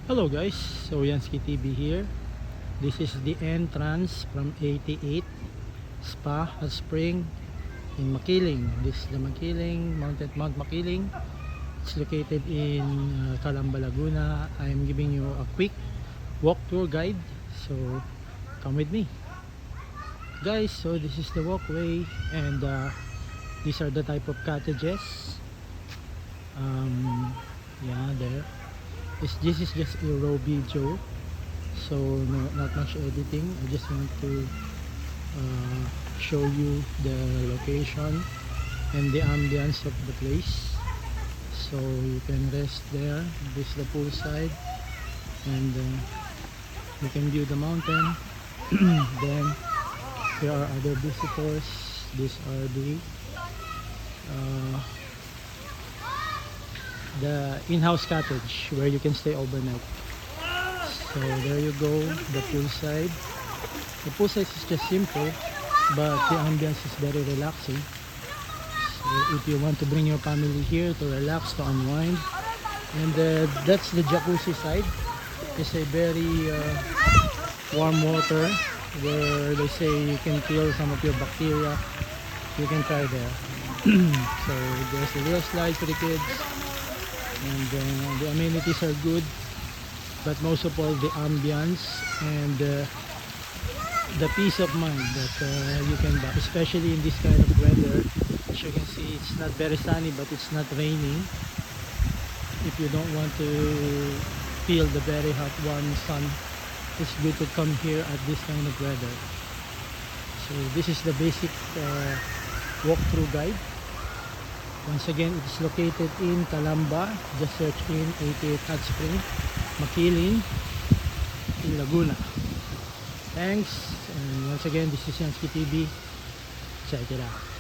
Hello guys, so Yansky TV here. This is the entrance from 88 Spa Hot Spring in Makiling. This is the Mount Makiling. It's located in Calamba, Laguna. I'm giving you a quick walk tour guide, so come with me guys. So this is the walkway, and these are the type of cottages. Yeah, there. This is just a raw video, so not much editing. I just want to show you the location and the ambience of the place, so you can rest there. This is the poolside, and you can view the mountain. Then there are other visitors. These are the in-house cottage where you can stay overnight. So there you go, the poolside. The poolside is just simple, but the ambience is very relaxing. So if you want to bring your family here to relax, to unwind, and that's the jacuzzi side. It's a very warm water where they say you can kill some of your bacteria. You can try there. So there's a real slide for the kids, and the amenities are good, but most of all the ambience and the peace of mind that you can buy, especially in this kind of weather. As you can see, it's not very sunny, but it's not raining. If you don't want to feel the very hot warm sun, it's good to come here at this kind of weather. So this is the basic walkthrough guide. Once again, it is located in Calamba. Just search in 88 Hot Spring, Makiling, in Laguna. Thanks, and once again, this is Yansky TV. Check it out.